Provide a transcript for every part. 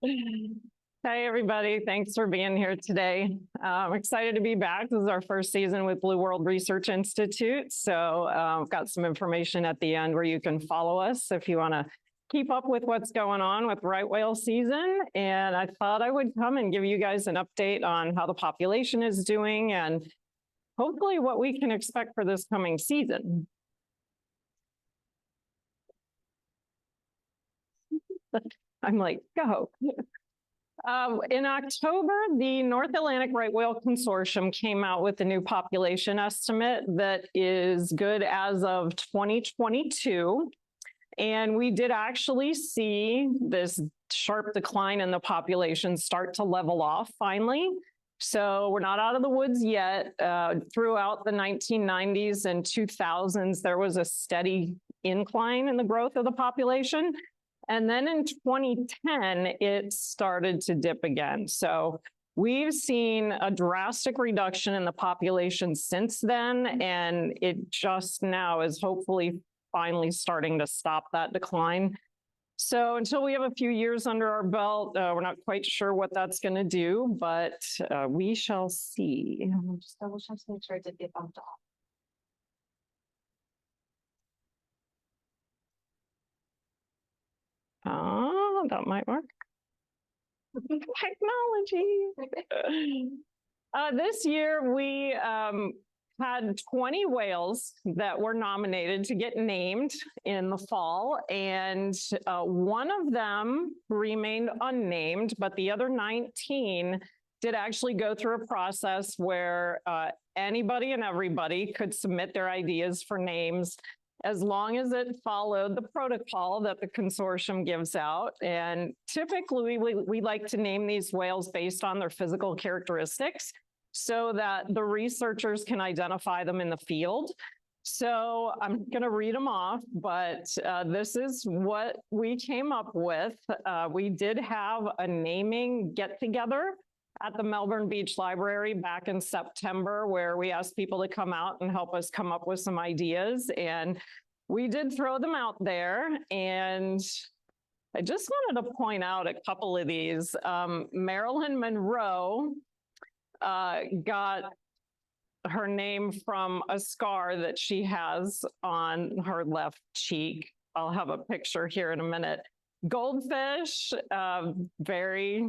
Hi, everybody. Thanks for being here today. I'm excited to be back. This is our first season with Blue World Research Institute. So I've got some information at the end where you can follow us if you want to keep up with what's going on with right whale season. And I thought I would come and give you guys an update on how the population is doing and hopefully what we can expect for this coming season. I'm like, go. In October, the North Atlantic Right Whale Consortium came out with a new population estimate that is good as of 2022. And we did actually see this sharp decline in the population start to level off finally. So we're not out of the woods yet. Throughout the 1990s and 2000s, there was a steady incline in the growth of the population. And then in 2010, it started to dip again. So we've seen a drastic reduction in the population since then, and it just now is hopefully finally starting to stop that decline. So until we have a few years under our belt, we're not quite sure what that's going to do, but we shall see. Just double check to make sure it did get bumped off. Oh, that might work. Technology. This year, we had 20 whales that were nominated to get named in the fall, and one of them remained unnamed, but the other 19 did actually go through a process where anybody and everybody could submit their ideas for names as long as it followed the protocol that the consortium gives out. And typically, we like to name these whales based on their physical characteristics so that the researchers can identify them in the field. So I'm going to read them off, but this is what we came up with. We did have a naming get-together at the Melbourne Beach Library back in September, where we asked people to come out and help us come up with some ideas. And we did throw them out there. And I just wanted to point out a couple of these. Marilyn Monroe got her name from a scar that she has on her left cheek. I'll have a picture here in a minute. Goldfish, very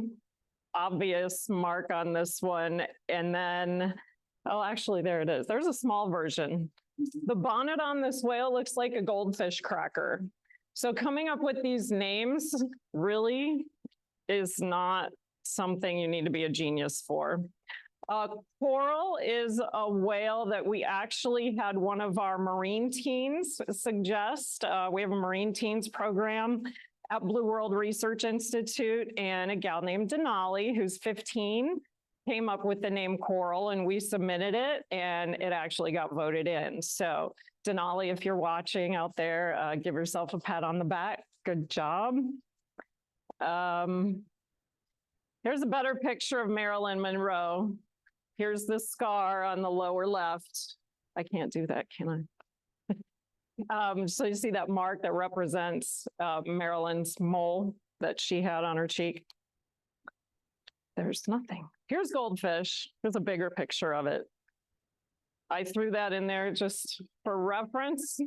obvious mark on this one. And then, oh, actually, there it is. There's a small version. The bonnet on this whale looks like a goldfish cracker. So coming up with these names really is not something you need to be a genius for. Coral is a whale that we actually had one of our Marine teens suggest. We have a Marine teens program at Blue World Research Institute, and a gal named Denali, who's 15, came up with the name Coral, and we submitted it, and it actually got voted in. So Denali, if you're watching out there, give yourself a pat on the back. Good job. Here's a better picture of Marilyn Monroe. Here's the scar on the lower left. I can't do that, can I? So you see that mark that represents Marilyn's mole that she had on her cheek. There's nothing. Here's goldfish. There's a bigger picture of it. I threw that in there just for reference.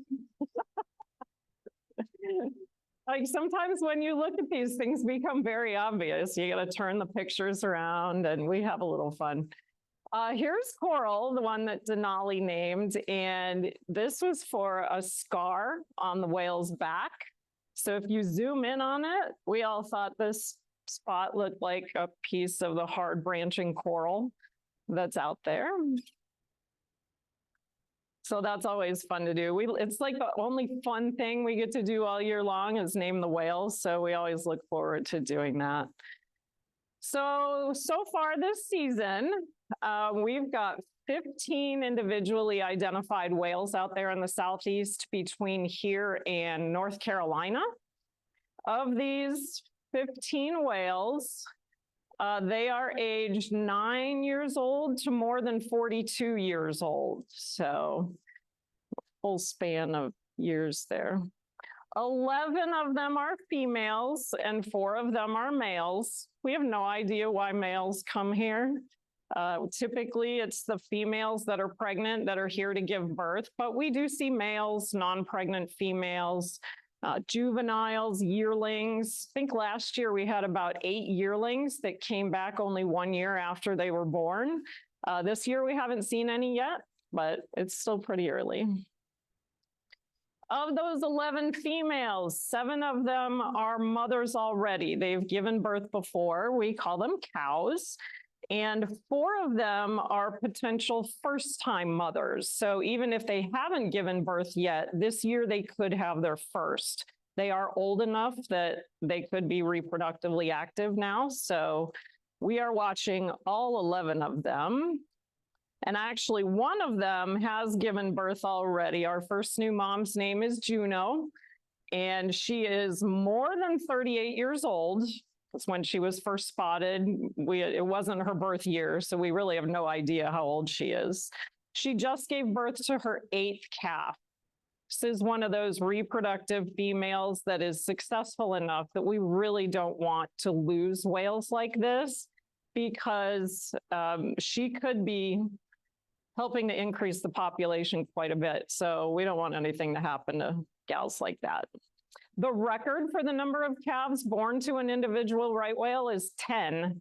Like sometimes when you look at these things become very obvious. You got to turn the pictures around and we have a little fun. Here's Coral, the one that Denali named, and this was for a scar on the whale's back. So if you zoom in on it, we all thought this spot looked like a piece of the hard branching coral that's out there. So that's always fun to do. It's like the only fun thing we get to do all year long is name the whales. So we always look forward to doing that. So far this season, we've got 15 individually identified whales out there in the Southeast between here and North Carolina. Of these 15 whales, they are aged 9 years old to more than 42 years old. So full span of years there. 11 of them are females and 4 of them are males. We have no idea why males come here. Typically, it's the females that are pregnant that are here to give birth, but we do see males, non-pregnant females, juveniles, yearlings. I think last year we had about 8 yearlings that came back only 1 year after they were born. This year we haven't seen any yet, but it's still pretty early. Of those 11 females, 7 of them are mothers already. They've given birth before. We call them cows. And 4 of them are potential first-time mothers. So even if they haven't given birth yet, this year they could have their first. They are old enough that they could be reproductively active now. So we are watching all 11 of them. And actually, one of them has given birth already. Our first new mom's name is Juno, and she is more than 38 years old. That's when she was first spotted. It wasn't her birth year, so we really have no idea how old she is. She just gave birth to her 8th calf. This is one of those reproductive females that is successful enough that we really don't want to lose whales like this, because she could be helping to increase the population quite a bit. So we don't want anything to happen to gals like that. The record for the number of calves born to an individual right whale is 10.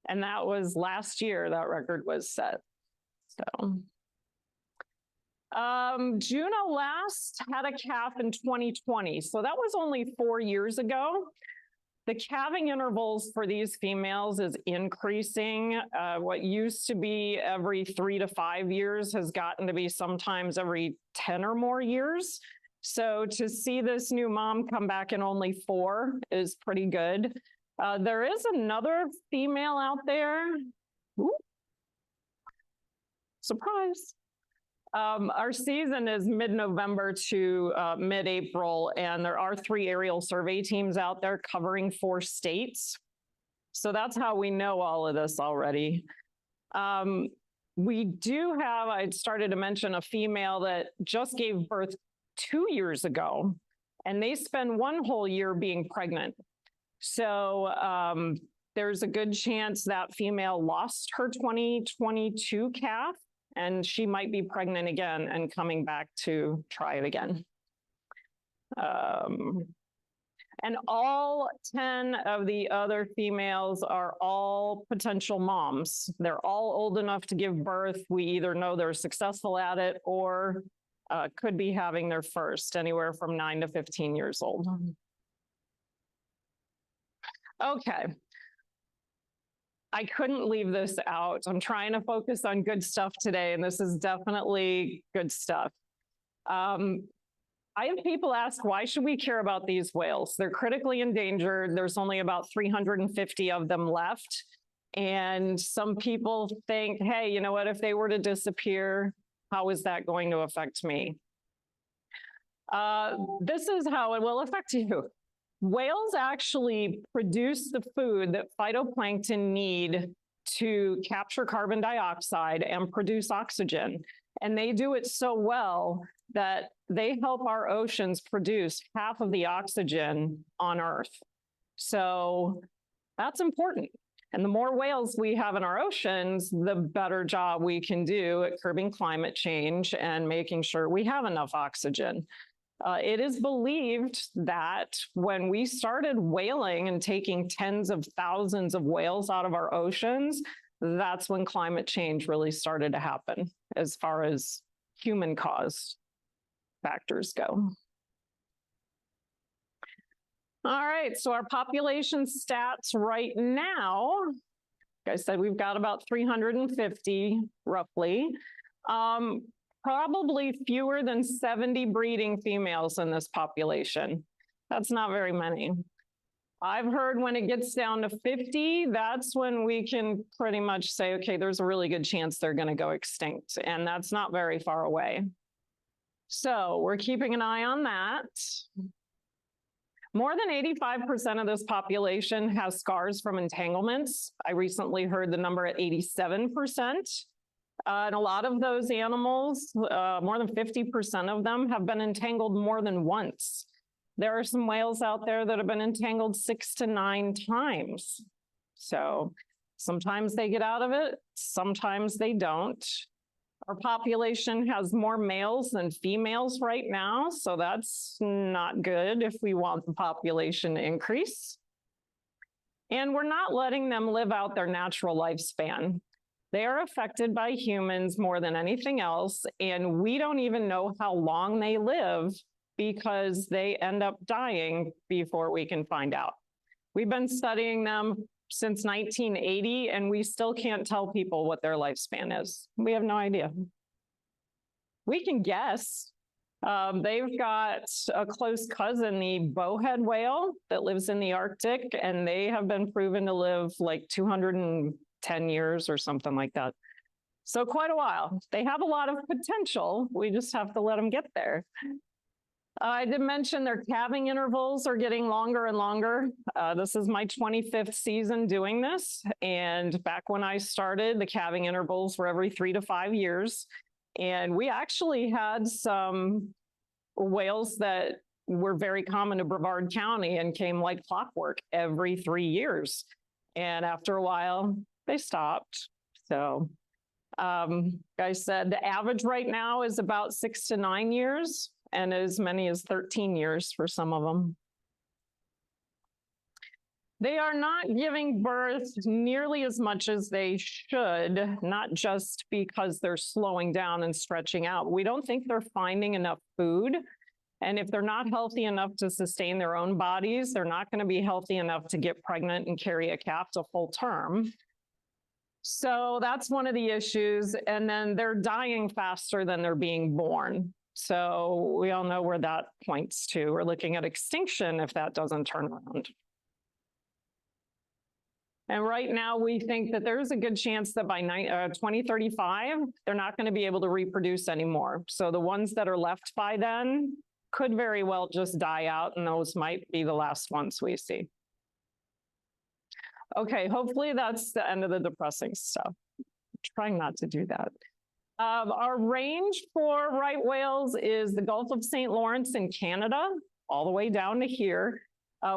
And that was last year that record was set. So Juno last had a calf in 2020. So that was only 4 years ago. The calving intervals for these females is increasing. What used to be every 3 to 5 years has gotten to be sometimes every 10 or more years. So to see this new mom come back in only 4 is pretty good. There is another female out there. Ooh. Surprise. Our season is mid-November to mid-April, and there are 3 aerial survey teams out there covering 4 states. So that's how we know all of this already. We do have, I started to mention a female that just gave birth 2 years ago, and they spend 1 whole year being pregnant. So there's a good chance that female lost her 2022 calf, and she might be pregnant again and coming back to try it again. And all 10 of the other females are all potential moms. They're all old enough to give birth. We either know they're successful at it or could be having their first, anywhere from 9 to 15 years old. Okay. I couldn't leave this out. I'm trying to focus on good stuff today, and this is definitely good stuff. I have people ask, why should we care about these whales? They're critically endangered. There's only about 350 of them left. And some people think, hey, you know what, if they were to disappear, how is that going to affect me? This is how it will affect you. Whales actually produce the food that phytoplankton need to capture carbon dioxide and produce oxygen. And they do it so well that they help our oceans produce half of the oxygen on Earth. So that's important. And the more whales we have in our oceans, the better job we can do at curbing climate change and making sure we have enough oxygen. It is believed that when we started whaling and taking tens of thousands of whales out of our oceans, that's when climate change really started to happen as far as human-caused factors go. All right, so our population stats right now, like I said, we've got about 350 roughly. Probably fewer than 70 breeding females in this population. That's not very many. I've heard when it gets down to 50, that's when we can pretty much say, okay, there's a really good chance they're going to go extinct, and that's not very far away. So we're keeping an eye on that. More than 85% of this population has scars from entanglements. I recently heard the number at 87%. And a lot of those animals, more than 50% of them have been entangled more than once. there are some whales out there that have been entangled 6 to 9 times. So sometimes they get out of it, sometimes they don't. Our population has more males than females right now, so that's not good if we want the population to increase. And we're not letting them live out their natural lifespan. They are affected by humans more than anything else, and we don't even know how long they live because they end up dying before we can find out. We've been studying them since 1980, and we still can't tell people what their lifespan is. We have no idea. We can guess. They've got a close cousin, the bowhead whale, that lives in the Arctic, and they have been proven to live like 210 years or something like that. So quite a while. They have a lot of potential. We just have to let them get there. I did mention their calving intervals are getting longer and longer. This is my 25th season doing this. And back when I started, the calving intervals were every 3 to 5 years. And we actually had some whales that were very common to Brevard County and came like clockwork every 3 years. And after a while, they stopped. So, I said the average right now is about 6 to 9 years, and as many as 13 years for some of them. They are not giving birth nearly as much as they should, not just because they're slowing down and stretching out. We don't think they're finding enough food. And if they're not healthy enough to sustain their own bodies, they're not going to be healthy enough to get pregnant and carry a calf to full term. So that's one of the issues. And then they're dying faster than they're being born. So we all know where that points to. We're looking at extinction if that doesn't turn around. And right now, we think that there's a good chance that by 2035, they're not going to be able to reproduce anymore. So the ones that are left by then could very well just die out, and those might be the last ones we see. Okay, hopefully that's the end of the depressing stuff. I'm trying not to do that. Our range for right whales is the Gulf of St. Lawrence in Canada, all the way down to here.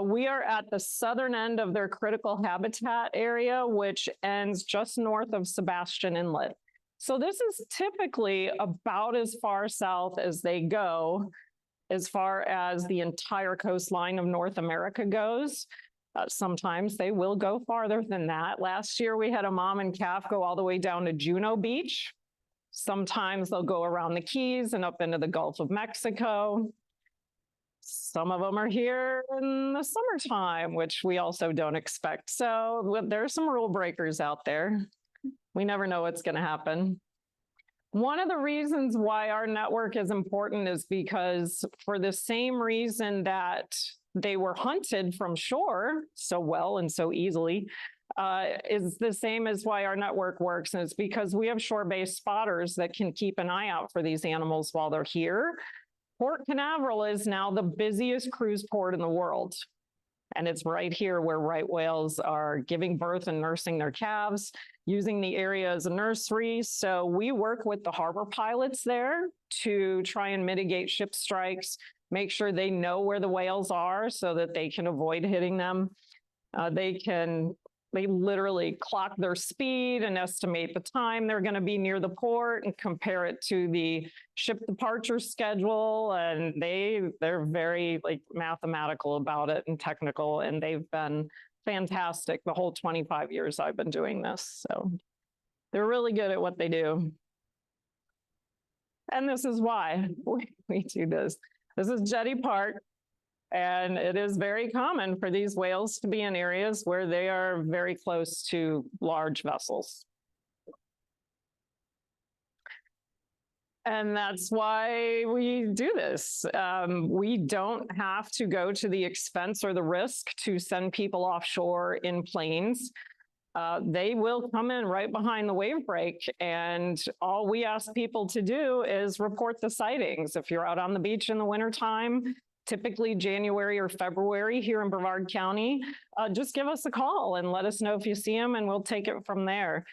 We are at the southern end of their critical habitat area, which ends just north of Sebastian Inlet. So this is typically about as far south as they go, as far as the entire coastline of North America goes. Sometimes they will go farther than that. Last year, we had a mom and calf go all the way down to Juno Beach. Sometimes they'll go around the Keys and up into the Gulf of Mexico. Some of them are here in the summertime, which we also don't expect. So there's some rule breakers out there. We never know what's going to happen. One of the reasons why our network is important is because for the same reason that they were hunted from shore so well and so easily, is the same as why our network works. And it's because we have shore-based spotters that can keep an eye out for these animals while they're here. Port Canaveral is now the busiest cruise port in the world. And it's right here where right whales are giving birth and nursing their calves, using the area as a nursery. So we work with the harbor pilots there to try and mitigate ship strikes, make sure they know where the whales are so that they can avoid hitting them. They literally clock their speed and estimate the time they're going to be near the port and compare it to the ship departure schedule. And they're very mathematical about it and technical, and they've been fantastic the whole 25 years I've been doing this. So they're really good at what they do. And this is why we do this. This is Jetty Park. And it is very common for these whales to be in areas where they are very close to large vessels. And that's why we do this. We don't have to go to the expense or the risk to send people offshore in planes. They will come in right behind the wave break, and all we ask people to do is report the sightings. If you're out on the beach in the wintertime, typically January or February here in Brevard County, just give us a call and let us know if you see them, and we'll take it from there.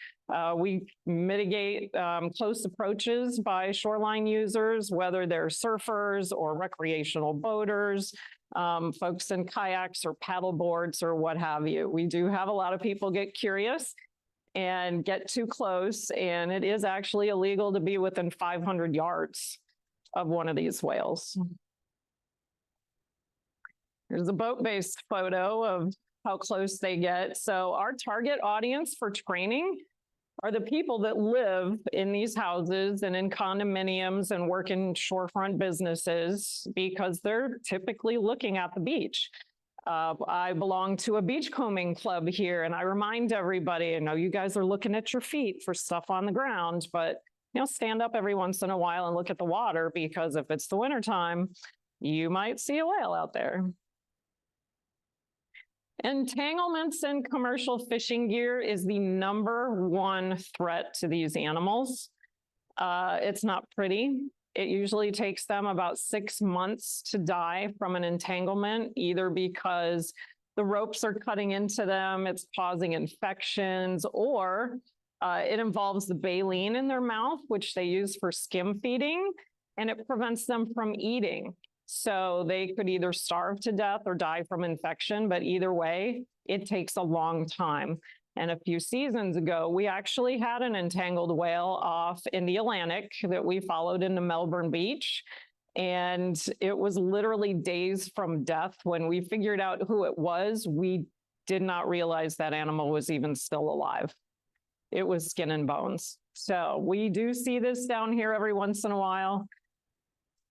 We mitigate close approaches by shoreline users, whether they're surfers or recreational boaters. folks in kayaks or paddle boards or what have you. We do have a lot of people get curious and get too close, and it is actually illegal to be within 500 yards of one of these whales. Here's a boat-based photo of how close they get. So our target audience for training are the people that live in these houses and in condominiums and work in shorefront businesses, because they're typically looking at the beach. I belong to a beachcombing club here, and I remind everybody, I know you guys are looking at your feet for stuff on the ground, but stand up every once in a while and look at the water, because if it's the wintertime, you might see a whale out there. Entanglements in commercial fishing gear is the #1 threat to these animals. It's not pretty. It usually takes them about 6 months to die from an entanglement, either because the ropes are cutting into them, it's causing infections, or it involves the baleen in their mouth, which they use for skim feeding, and it prevents them from eating. So they could either starve to death or die from infection, but either way, it takes a long time. And a few seasons ago, we actually had an entangled whale off in the Atlantic that we followed into Melbourne Beach. And it was literally days from death. When we figured out who it was, we did not realize that animal was even still alive. It was skin and bones. So we do see this down here every once in a while.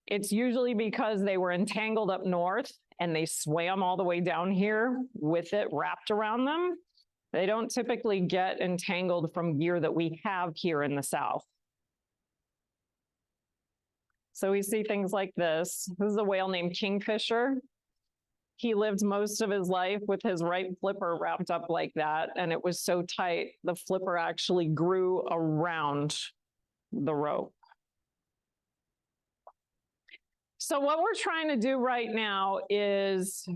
It's usually because they were entangled up north and they swam all the way down here with it wrapped around them. They don't typically get entangled from gear that we have here in the South. So we see things like this. This is a whale named Kingfisher. He lived most of his life with his right flipper wrapped up like that, and it was so tight, the flipper actually grew around the rope. So what we're trying to do right now is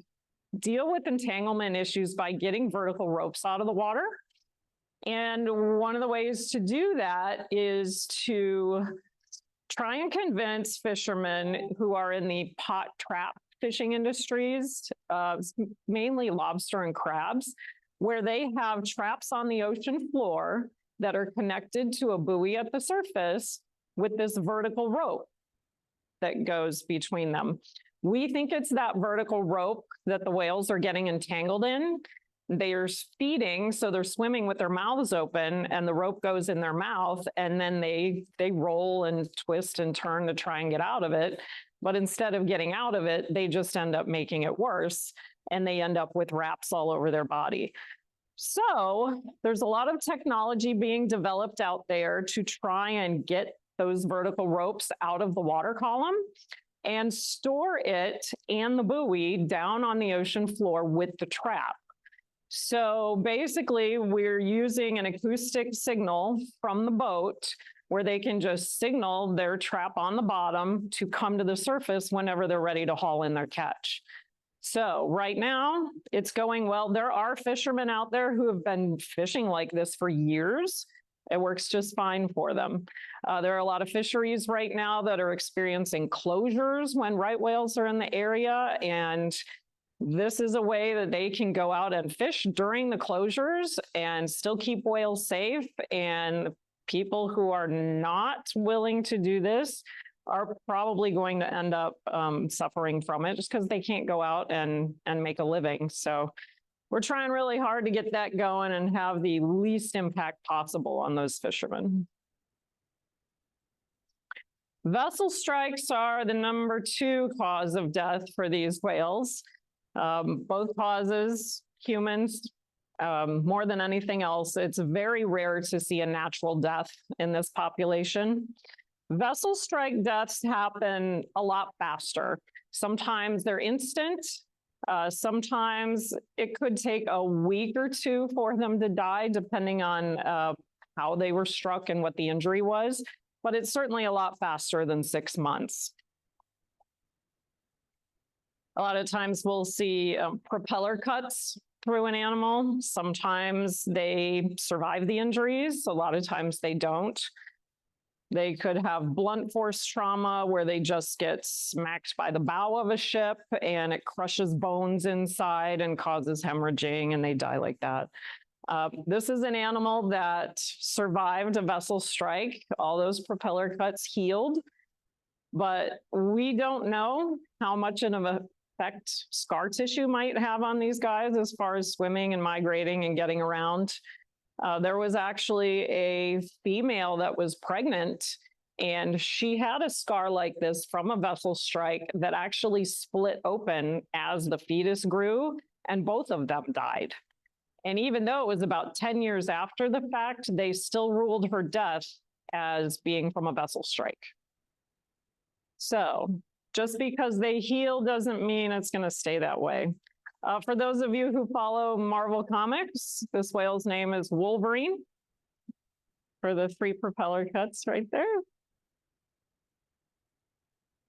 deal with entanglement issues by getting vertical ropes out of the water. And one of the ways to do that is to try and convince fishermen who are in the pot trap fishing industries, mainly lobster and crabs, where they have traps on the ocean floor that are connected to a buoy at the surface with this vertical rope that goes between them. We think it's that vertical rope that the whales are getting entangled in. They're feeding, so they're swimming with their mouths open, and the rope goes in their mouth, and then they roll and twist and turn to try and get out of it. But instead of getting out of it, they just end up making it worse, and they end up with wraps all over their body. So there's a lot of technology being developed out there to try and get those vertical ropes out of the water column and store it and the buoy down on the ocean floor with the trap. So basically, we're using an acoustic signal from the boat where they can just signal their trap on the bottom to come to the surface whenever they're ready to haul in their catch. So right now, it's going well. There are fishermen out there who have been fishing like this for years. It works just fine for them. There are a lot of fisheries right now that are experiencing closures when right whales are in the area, and this is a way that they can go out and fish during the closures and still keep whales safe. And people who are not willing to do this are probably going to end up suffering from it just because they can't go out and make a living. So we're trying really hard to get that going and have the least impact possible on those fishermen. Vessel strikes are the #2 cause of death for these whales. Both causes, humans, more than anything else. It's very rare to see a natural death in this population. Vessel strike deaths happen a lot faster. Sometimes they're instant. Sometimes it could take a week or two for them to die, depending on how they were struck and what the injury was, but it's certainly a lot faster than 6 months. A lot of times we'll see propeller cuts through an animal. Sometimes they survive the injuries. A lot of times they don't. They could have blunt force trauma where they just get smacked by the bow of a ship and it crushes bones inside and causes hemorrhaging and they die like that. This is an animal that survived a vessel strike. All those propeller cuts healed, but we don't know how much of an effect scar tissue might have on these guys as far as swimming and migrating and getting around. There was actually a female that was pregnant and she had a scar like this from a vessel strike that actually split open as the fetus grew, and both of them died. And even though it was about 10 years after the fact, they still ruled her death as being from a vessel strike. So just because they heal doesn't mean it's going to stay that way. For those of you who follow Marvel Comics, this whale's name is Wolverine for the 3 propeller cuts right there.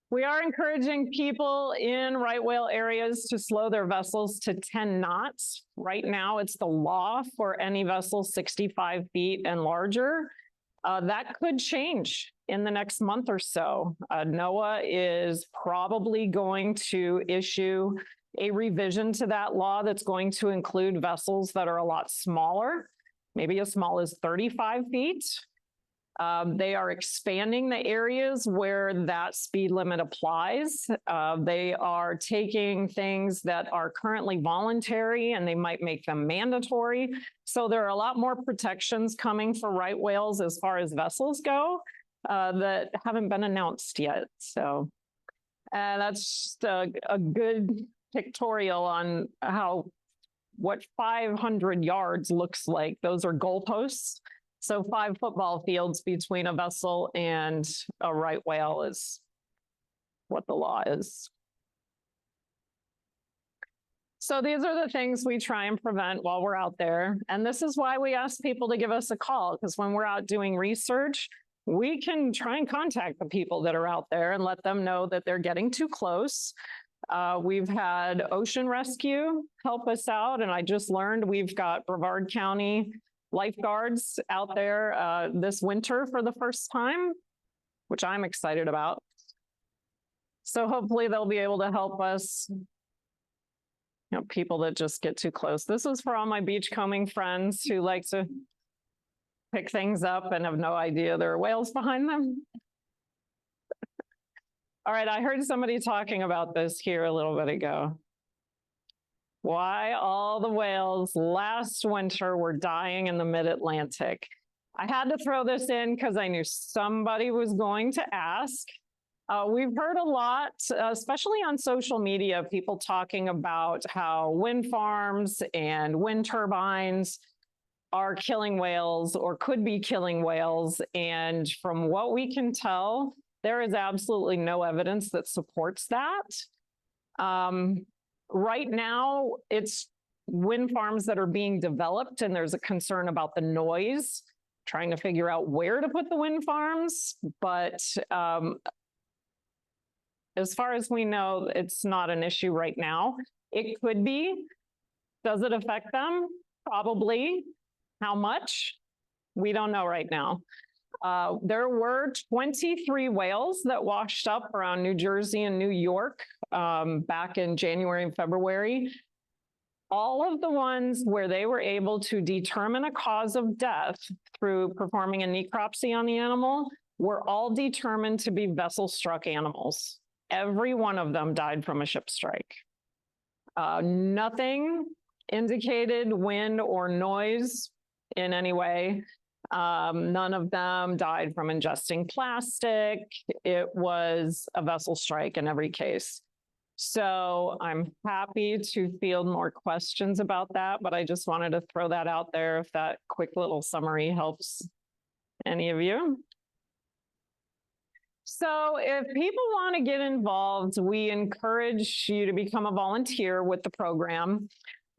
We are encouraging people in right whale areas to slow their vessels to 10 knots. Right now, it's the law for any vessel 65 feet and larger. That could change in the next month or so. NOAA is probably going to issue a revision to that law that's going to include vessels that are a lot smaller, maybe as small as 35 feet. They are expanding the areas where that speed limit applies. They are taking things that are currently voluntary and they might make them mandatory. So there are a lot more protections coming for right whales as far as vessels go that haven't been announced yet. So that's just a good pictorial on what 500 yards looks like. Those are goalposts. So 5 football fields between a vessel and a right whale is what the law is. So these are the things we try and prevent while we're out there. And this is why we ask people to give us a call, because when we're out doing research, we can try and contact the people that are out there and let them know that they're getting too close. We've had Ocean Rescue help us out. And I just learned we've got Brevard County lifeguards out there this winter for the first time, which I'm excited about. So hopefully they'll be able to help us, people that just get too close. This is for all my beachcombing friends who like to pick things up and have no idea there are whales behind them. All right, I heard somebody talking about this here a little bit ago. Why all the whales last winter were dying in the mid-Atlantic. I had to throw this in because I knew somebody was going to ask. We've heard a lot, especially on social media, people talking about how wind farms and wind turbines are killing whales or could be killing whales. And from what we can tell, there is absolutely no evidence that supports that. Right now, it's wind farms that are being developed, and there's a concern about the noise, trying to figure out where to put the wind farms. But as far as we know, it's not an issue right now. It could be. Does it affect them? Probably. How much? We don't know right now. There were 23 whales that washed up around New Jersey and New York back in January and February. All of the ones where they were able to determine a cause of death through performing a necropsy on the animal were all determined to be vessel-struck animals. Every one of them died from a ship strike. Nothing indicated wind or noise in any way. None of them died from ingesting plastic. It was a vessel strike in every case. So I'm happy to field more questions about that, but I just wanted to throw that out there if that quick little summary helps any of you. So if people want to get involved, we encourage you to become a volunteer with the program.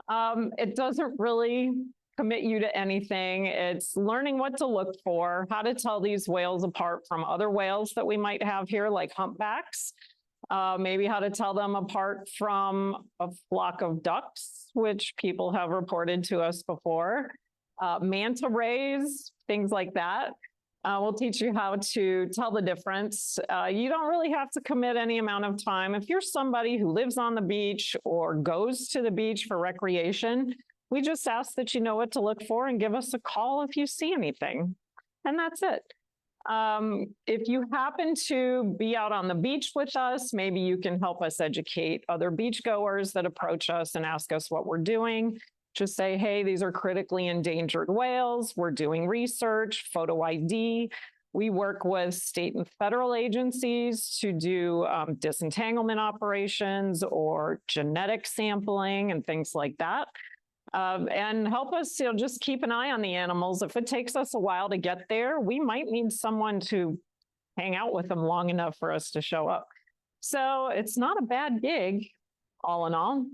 It doesn't really commit you to anything. It's learning what to look for, how to tell these whales apart from other whales that we might have here, like humpbacks, maybe how to tell them apart from a flock of ducks, which people have reported to us before, manta rays, things like that. We'll teach you how to tell the difference. You don't really have to commit any amount of time. If you're somebody who lives on the beach or goes to the beach for recreation, we just ask that you know what to look for and give us a call if you see anything. And that's it. If you happen to be out on the beach with us, maybe you can help us educate other beachgoers that approach us and ask us what we're doing. Just say, hey, these are critically endangered whales. We're doing research, photo ID. We work with state and federal agencies to do disentanglement operations or genetic sampling and things like that. And help us, just keep an eye on the animals. If it takes us a while to get there, we might need someone to hang out with them long enough for us to show up. So it's not a bad gig, all in all.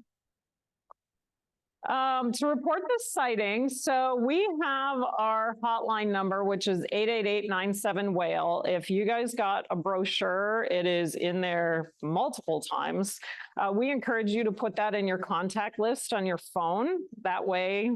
To report the sighting, so we have our hotline number, which is 888-97-WHALE. If you guys got a brochure, it is in there multiple times. We encourage you to put that in your contact list on your phone. That way,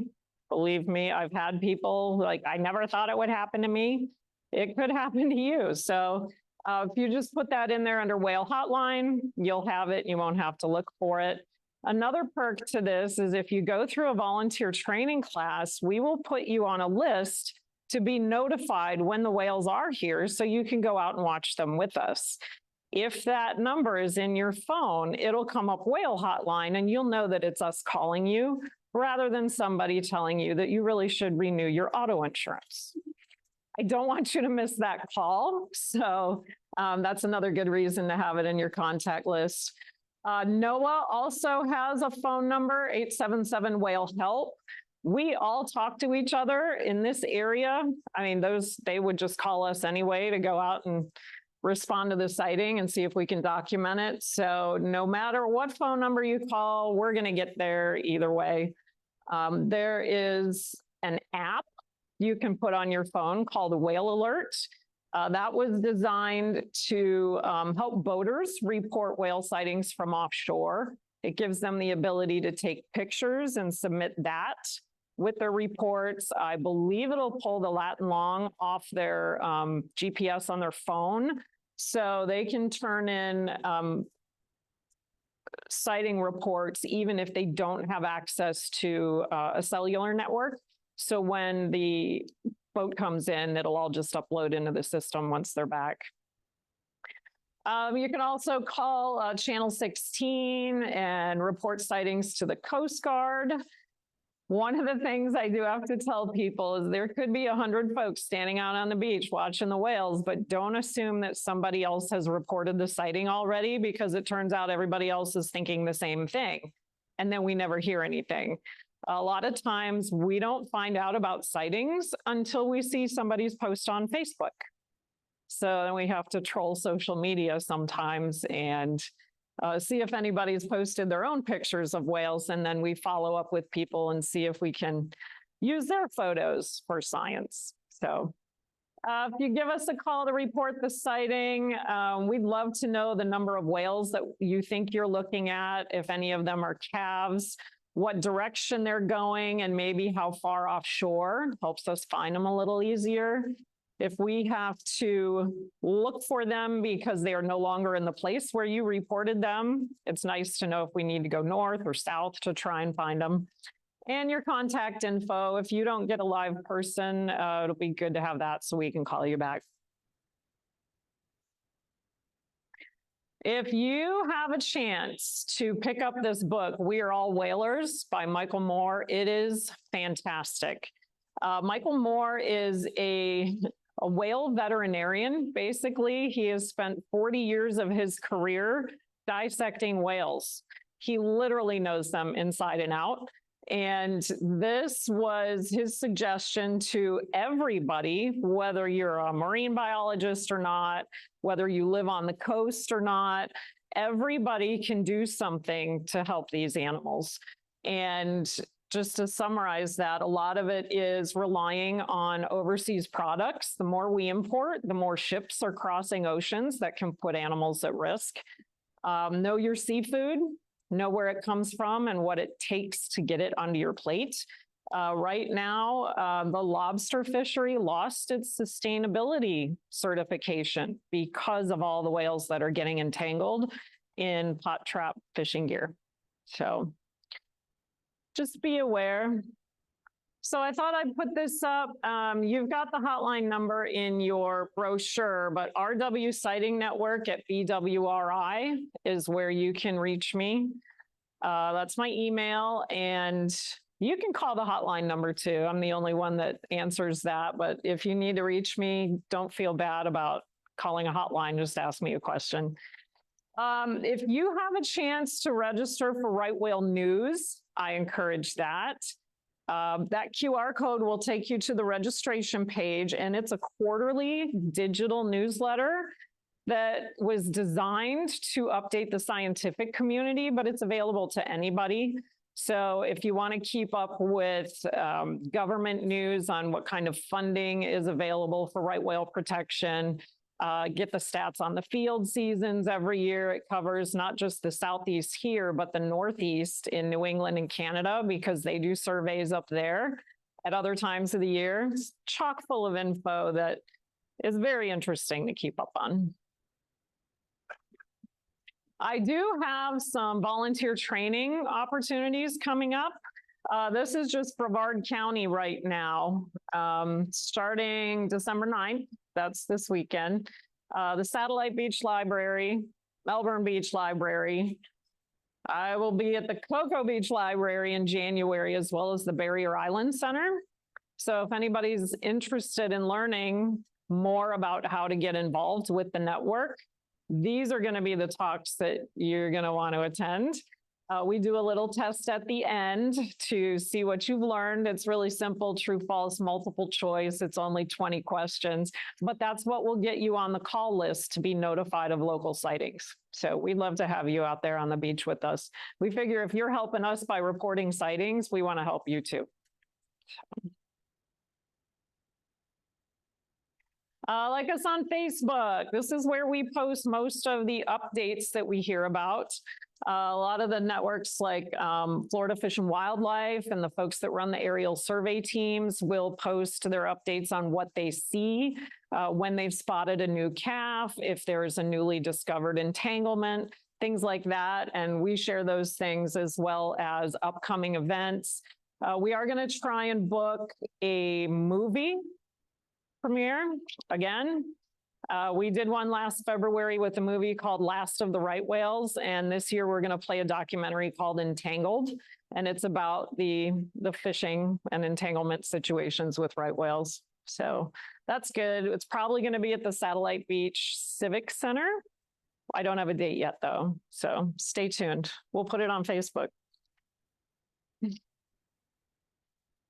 believe me, I've had people like, I never thought it would happen to me. It could happen to you. So if you just put that in there under Whale Hotline, you'll have it. You won't have to look for it. Another perk to this is if you go through a volunteer training class, we will put you on a list to be notified when the whales are here so you can go out and watch them with us. If that number is in your phone, it'll come up Whale Hotline and you'll know that it's us calling you rather than somebody telling you that you really should renew your auto insurance. I don't want you to miss that call. So that's another good reason to have it in your contact list. NOAA also has a phone number, 877-WHALE-HELP. We all talk to each other in this area. I mean, they would just call us anyway to go out and respond to the sighting and see if we can document it. So no matter what phone number you call, we're going to get there either way. There is an app you can put on your phone called Whale Alert. That was designed to help boaters report whale sightings from offshore. It gives them the ability to take pictures and submit that with their reports. I believe it'll pull the lat and long off their GPS on their phone, so they can turn in sighting reports even if they don't have access to a cellular network. So when the boat comes in, it'll all just upload into the system once they're back. You can also call Channel 16 and report sightings to the Coast Guard. One of the things I do have to tell people is there could be 100 folks standing out on the beach watching the whales, but don't assume that somebody else has reported the sighting already, because it turns out everybody else is thinking the same thing. And then we never hear anything. A lot of times we don't find out about sightings until we see somebody's post on Facebook. So then we have to troll social media sometimes and see if anybody's posted their own pictures of whales. And then we follow up with people and see if we can use their photos for science. So if you give us a call to report the sighting, we'd love to know the number of whales that you think you're looking at, if any of them are calves, what direction they're going, and maybe how far offshore. Helps us find them a little easier. If we have to look for them because they are no longer in the place where you reported them, it's nice to know if we need to go north or south to try and find them. And your contact info. If you don't get a live person, it'll be good to have that so we can call you back. If you have a chance to pick up this book, We Are All Whalers by Michael Moore, it is fantastic. Michael Moore is a whale veterinarian. Basically, he has spent 40 years of his career dissecting whales. He literally knows them inside and out. And this was his suggestion to everybody, whether you're a marine biologist or not, whether you live on the coast or not, everybody can do something to help these animals. And just to summarize that, a lot of it is relying on overseas products. The more we import, the more ships are crossing oceans that can put animals at risk. Know your seafood. Know where it comes from and what it takes to get it onto your plate. Right now, the lobster fishery lost its sustainability certification because of all the whales that are getting entangled in pot trap fishing gear. So just be aware. So I thought I'd put this up. You've got the hotline number in your brochure, but RW Sighting Network at BWRI is where you can reach me. That's my email, and you can call the hotline number too. I'm the only one that answers that, but if you need to reach me, don't feel bad about calling a hotline. Just ask me a question. If you have a chance to register for Right Whale News, I encourage that. That QR code will take you to the registration page, and it's a quarterly digital newsletter that was designed to update the scientific community, but it's available to anybody. So if you want to keep up with government news on what kind of funding is available for right whale protection, get the stats on the field seasons every year. It covers not just the Southeast here, but the Northeast in New England and Canada, because they do surveys up there at other times of the year. It's chock full of info that is very interesting to keep up on. I do have some volunteer training opportunities coming up. This is just Brevard County right now, starting December 9th. That's this weekend. The Satellite Beach Library, Melbourne Beach Library. I will be at the Cocoa Beach Library in January, as well as the Barrier Island Center. So if anybody's interested in learning more about how to get involved with the network, these are going to be the talks that you're going to want to attend. We do a little test at the end to see what you've learned. It's really simple, true, false, multiple choice. It's only 20 questions, but that's what will get you on the call list to be notified of local sightings. So we'd love to have you out there on the beach with us. We figure if you're helping us by reporting sightings, we want to help you too. Like us on Facebook. This is where we post most of the updates that we hear about. A lot of the networks like Florida Fish and Wildlife and the folks that run the aerial survey teams will post their updates on what they see when they've spotted a new calf, if there's a newly discovered entanglement, things like that. And we share those things as well as upcoming events. We are going to try and book a movie premiere again. We did one last February with a movie called Last of the Right Whales, and this year we're going to play a documentary called Entangled, and it's about the fishing and entanglement situations with right whales. So that's good. It's probably going to be at the Satellite Beach Civic Center. I don't have a date yet though, so stay tuned. We'll put it on Facebook.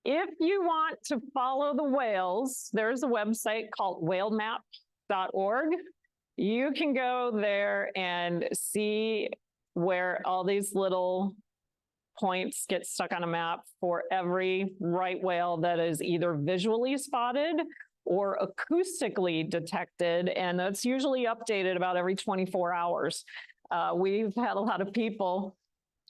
If you want to follow the whales, there's a website called whalemap.org. You can go there and see where all these little points get stuck on a map for every right whale that is either visually spotted or acoustically detected. And that's usually updated about every 24 hours. We've had a lot of people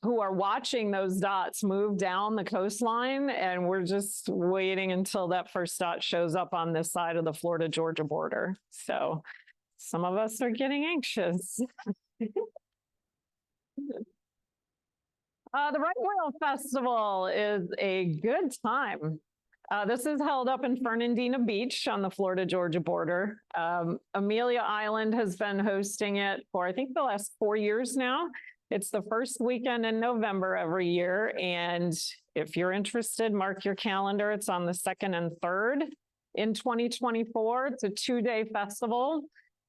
who are watching those dots move down the coastline, and we're just waiting until that first dot shows up on this side of the Florida-Georgia border. So some of us are getting anxious. The Right Whale Festival is a good time. This is held up in Fernandina Beach on the Florida-Georgia border. Amelia Island has been hosting it for, I think, the last 4 years now. It's the first weekend in November every year. And if you're interested, mark your calendar. It's on the 2nd and 3rd in 2024. It's a 2-day festival.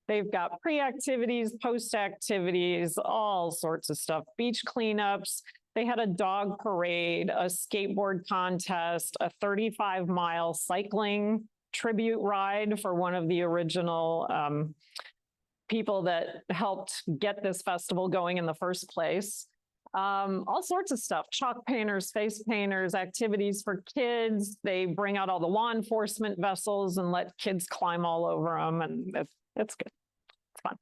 They've got pre-activities, post-activities, all sorts of stuff, beach cleanups. They had a dog parade, a skateboard contest, a 35-mile cycling tribute ride for one of the original people that helped get this festival going in the first place. All sorts of stuff, chalk painters, face painters, activities for kids. They bring out all the law enforcement vessels and let kids climb all over them, and it's good. It's fun.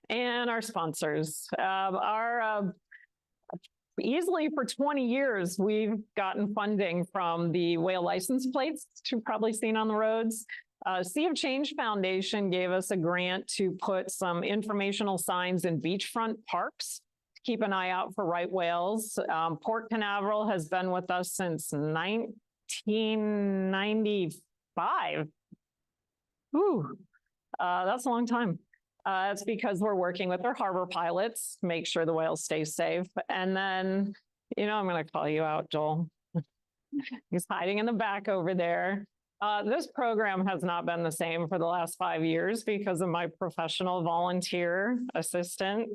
And our sponsors, our easily for 20 years, we've gotten funding from the whale license plates, which you've probably seen on the roads. Sea of Change Foundation gave us a grant to put some informational signs in beachfront parks. Keep an eye out for right whales. Port Canaveral has been with us since 1995. Ooh, that's a long time. It's because we're working with their harbor pilots, make sure the whales stay safe. And then, I'm going to call you out, Joel. He's hiding in the back over there. This program has not been the same for the last 5 years because of my professional volunteer assistant.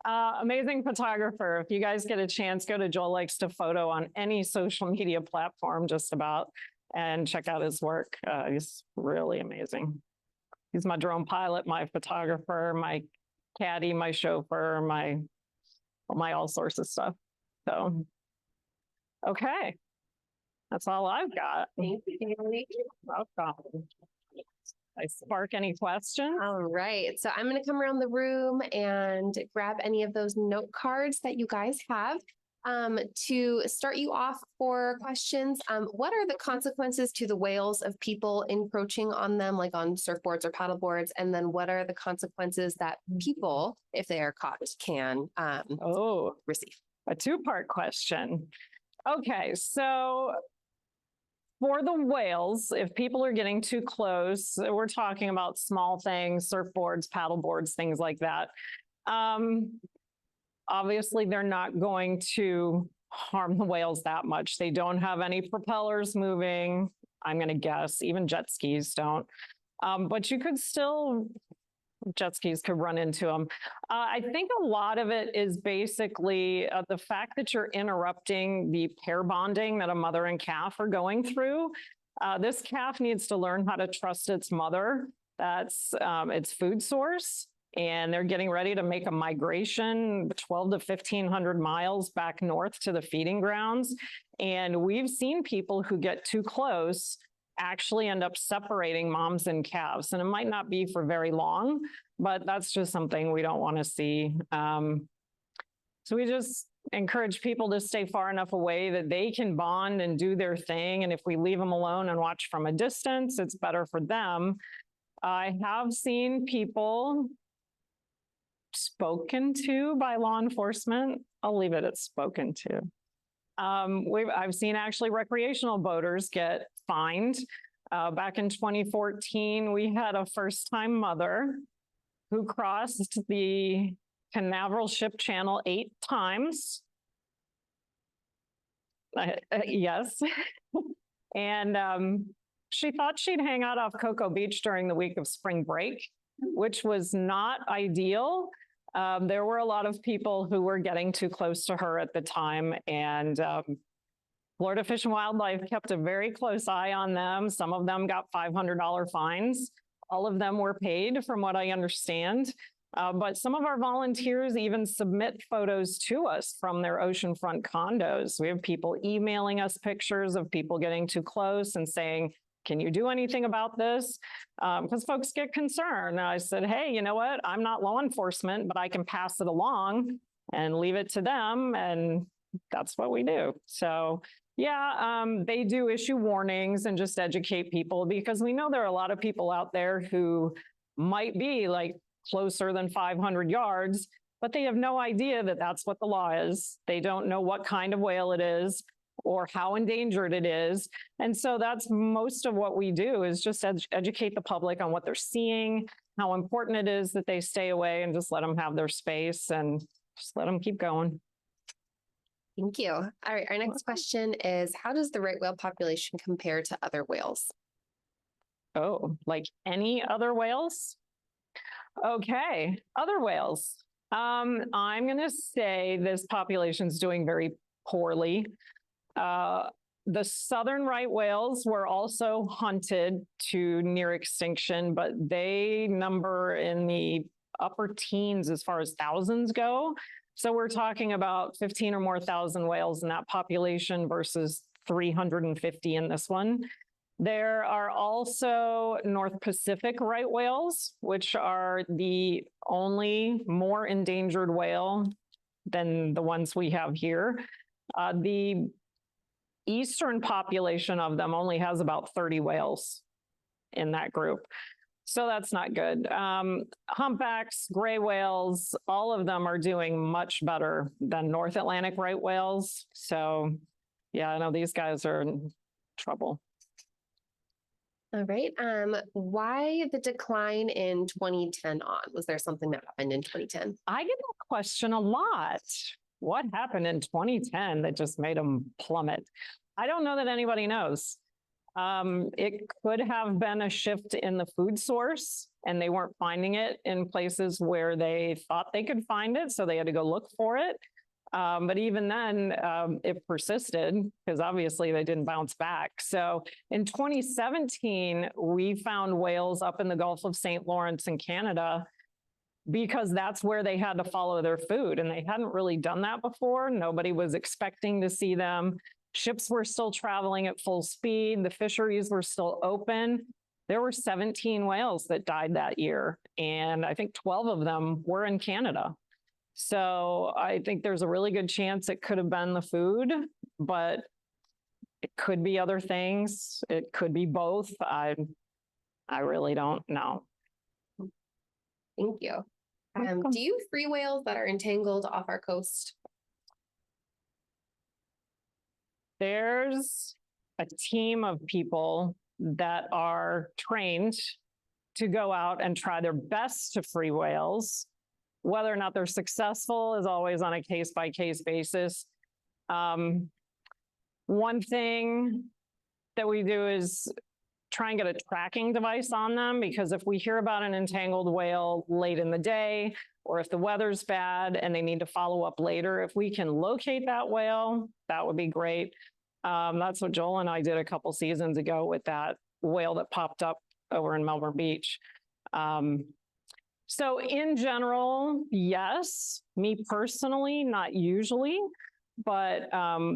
Amazing photographer. If you guys get a chance, go to Joel Likes to Photo on any social media platform, just about, and check out his work. He's really amazing. He's my drone pilot, my photographer, my caddy, my chauffeur, my all sorts of stuff. So, okay. That's all I've got. Thank you. Welcome. I spark any questions? All right. So I'm going to come around the room and grab any of those note cards that you guys have. To start you off for questions, what are the consequences to the whales of people encroaching on them, like on surfboards or paddleboards? And then what are the consequences that people, if they are caught, can receive? A two-part question. Okay, so for the whales, if people are getting too close, we're talking about small things, surfboards, paddleboards, things like that. Obviously, they're not going to harm the whales that much. They don't have any propellers moving, I'm going to guess. Even jet skis don't. But you could still, jet skis could run into them. I think a lot of it is basically the fact that you're interrupting the pair bonding that a mother and calf are going through. This calf needs to learn how to trust its mother. That's its food source. And they're getting ready to make a migration 12 to 1,500 miles back north to the feeding grounds. And we've seen people who get too close actually end up separating moms and calves. And it might not be for very long, but that's just something we don't want to see. So we just encourage people to stay far enough away that they can bond and do their thing. And if we leave them alone and watch from a distance, it's better for them. I have seen people spoken to by law enforcement. I'll leave it at spoken to. I've seen actually recreational boaters get fined. Back in 2014, we had a first-time mother who crossed the Canaveral Ship Channel 8 times. Yes. And she thought she'd hang out off Cocoa Beach during the week of spring break, which was not ideal. There were a lot of people who were getting too close to her at the time, and Florida Fish and Wildlife kept a very close eye on them. Some of them got $500 fines. All of them were paid, from what I understand. But some of our volunteers even submit photos to us from their oceanfront condos. We have people emailing us pictures of people getting too close and saying, can you do anything about this? Because folks get concerned. And I said, hey, you know what? I'm not law enforcement, but I can pass it along and leave it to them. And that's what we do. So yeah, they do issue warnings and just educate people, because we know there are a lot of people out there who might be like closer than 500 yards, but they have no idea that that's what the law is. They don't know what kind of whale it is or how endangered it is. And so that's most of what we do, is just educate the public on what they're seeing, how important it is that they stay away, and just let them have their space and just let them keep going. Thank you. All right. Our next question is, how does the right whale population compare to other whales? Oh, like any other whales? Okay, other whales. I'm going to say this population is doing very poorly. The southern right whales were also hunted to near extinction, but they number in the upper teens as far as thousands go. So we're talking about 15 or more thousand whales in that population versus 350 in this one. There are also North Pacific right whales, which are the only more endangered whale than the ones we have here. The eastern population of them only has about 30 whales in that group. So that's not good. Humpbacks, gray whales, all of them are doing much better than North Atlantic right whales. So yeah, I know these guys are in trouble. All right. Why the decline in 2010 on? Was there something that happened in 2010? I get that question a lot. What happened in 2010 that just made them plummet? I don't know that anybody knows. It could have been a shift in the food source and they weren't finding it in places where they thought they could find it. So they had to go look for it. But even then, it persisted because obviously they didn't bounce back. So in 2017, we found whales up in the Gulf of St. Lawrence in Canada because that's where they had to follow their food. And they hadn't really done that before. Nobody was expecting to see them. Ships were still traveling at full speed. The fisheries were still open. There were 17 whales that died that year. And I think 12 of them were in Canada. So I think there's a really good chance it could have been the food, but it could be other things. It could be both. I really don't know. Thank you. Welcome. Do you free whales that are entangled off our coast? There's a team of people that are trained to go out and try their best to free whales. Whether or not they're successful is always on a case-by-case basis. One thing that we do is try and get a tracking device on them, because if we hear about an entangled whale late in the day, or if the weather's bad and they need to follow up later, if we can locate that whale, that would be great. That's what Joel and I did a couple seasons ago with that whale that popped up over in Melbourne Beach. So in general, yes, me personally, not usually, but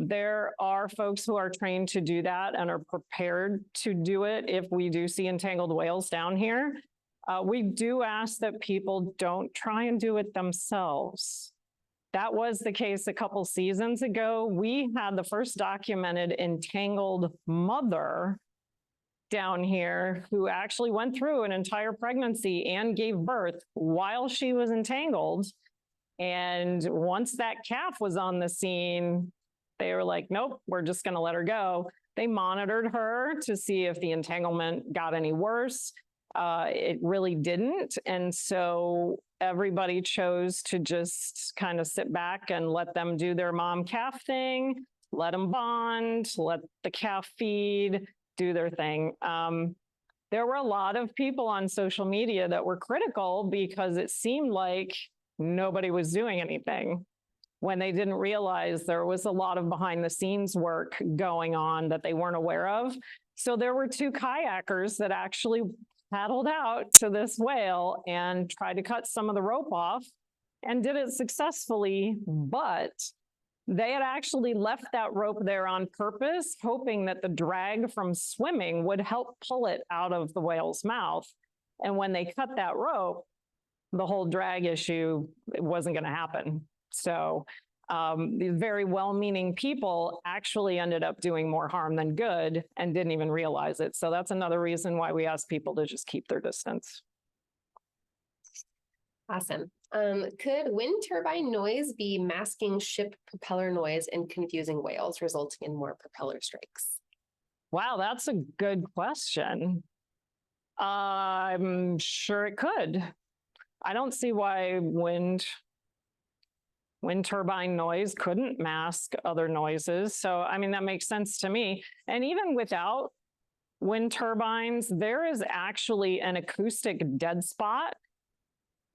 there are folks who are trained to do that and are prepared to do it if we do see entangled whales down here. We do ask that people don't try and do it themselves. That was the case a couple seasons ago. We had the first documented entangled mother down here who actually went through an entire pregnancy and gave birth while she was entangled. And once that calf was on the scene, they were like, nope, we're just going to let her go. They monitored her to see if the entanglement got any worse. It really didn't. And so everybody chose to just kind of sit back and let them do their mom calf thing, let them bond, let the calf feed, do their thing. There were a lot of people on social media that were critical because it seemed like nobody was doing anything when they didn't realize there was a lot of behind the scenes work going on that they weren't aware of. So there were 2 kayakers that actually paddled out to this whale and tried to cut some of the rope off and did it successfully, but they had actually left that rope there on purpose, hoping that the drag from swimming would help pull it out of the whale's mouth. And when they cut that rope, the whole drag issue wasn't going to happen. So these very well-meaning people actually ended up doing more harm than good and didn't even realize it. So that's another reason why we ask people to just keep their distance. Awesome. Could wind turbine noise be masking ship propeller noise and confusing whales, resulting in more propeller strikes? Wow, that's a good question. I'm sure it could. I don't see why wind turbine noise couldn't mask other noises. So, I mean, that makes sense to me. And even without wind turbines, there is actually an acoustic dead spot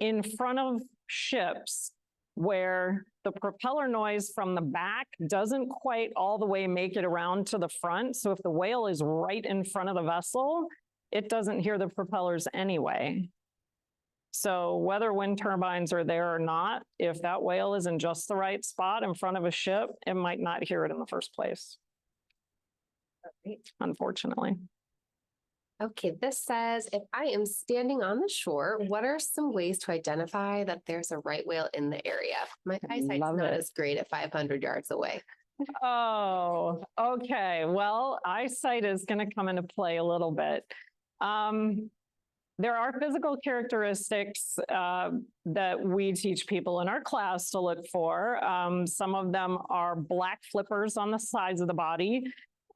in front of ships where the propeller noise from the back doesn't quite all the way make it around to the front. So if the whale is right in front of the vessel, it doesn't hear the propellers anyway. So whether wind turbines are there or not, if that whale is in just the right spot in front of a ship, it might not hear it in the first place. Unfortunately. Okay, this says, if I am standing on the shore, what are some ways to identify that there's a right whale in the area? My eyesight's Love not it. as great at 500 yards away. Oh, okay. Well, eyesight is going to come into play a little bit. There are physical characteristics that we teach people in our class to look for. Some of them are black flippers on the sides of the body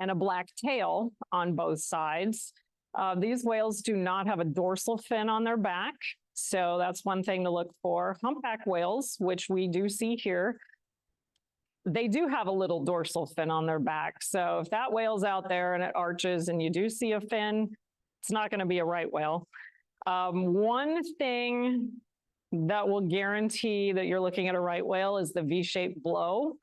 and a black tail on both sides. These whales do not have a dorsal fin on their back, so that's one thing to look for. Humpback whales, which we do see here, they do have a little dorsal fin on their back. So if that whale's out there and it arches and you do see a fin, it's not going to be a right whale. One thing that will guarantee that you're looking at a right whale is the V-shaped blow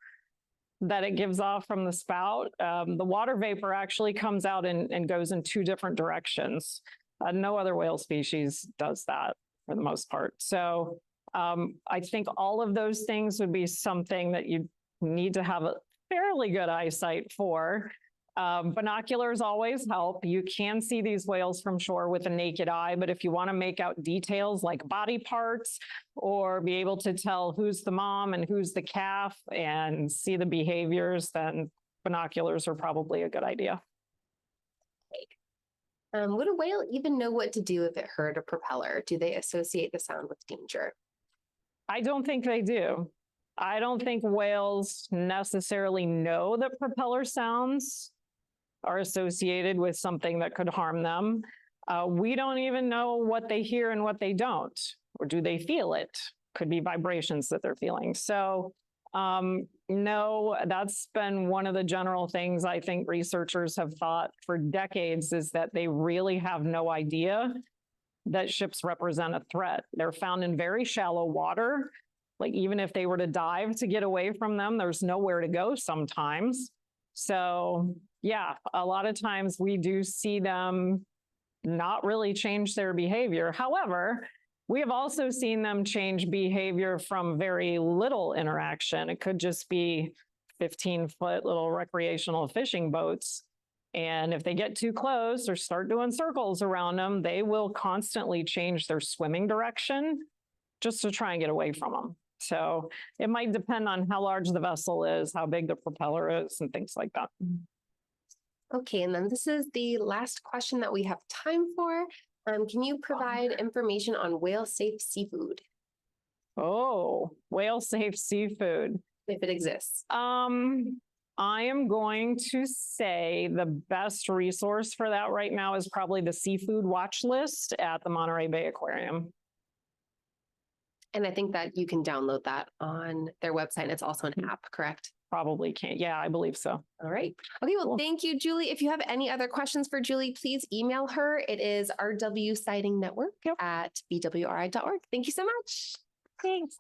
that it gives off from the spout. The water vapor actually comes out and goes in two different directions. No other whale species does that for the most part. So I think all of those things would be something that you need to have a fairly good eyesight for. Binoculars always help. You can see these whales from shore with a naked eye, but if you want to make out details like body parts or be able to tell who's the mom and who's the calf and see the behaviors, then binoculars are probably a good idea. Would a whale even know what to do if it heard a propeller? Do they associate the sound with danger? I don't think they do. I don't think whales necessarily know that propeller sounds are associated with something that could harm them. We don't even know what they hear and what they don't, or do they feel it? Could be vibrations that they're feeling. So no, that's been one of the general things I think researchers have thought for decades, is that they really have no idea that ships represent a threat. They're found in very shallow water. Like even if they were to dive to get away from them, there's nowhere to go sometimes. So yeah, a lot of times we do see them not really change their behavior. However, we have also seen them change behavior from very little interaction. It could just be 15-foot little recreational fishing boats. And if they get too close or start doing circles around them, they will constantly change their swimming direction just to try and get away from them. So it might depend on how large the vessel is, how big the propeller is, and things like that. Okay, and then this is the last question that we have time for. Can you provide information on whale-safe seafood? Oh, whale-safe seafood. If it exists. I am going to say the best resource for that right now is probably the seafood watch list at the Monterey Bay Aquarium. And I think that you can download that on their website. It's also an app, correct? Probably can't. Yeah, I believe so. All right. Okay, well, Cool. Thank you, Julie. If you have any other questions for Julie, please email her. It is rwsightingnetwork at bwri.org. Thank you so much. Thanks.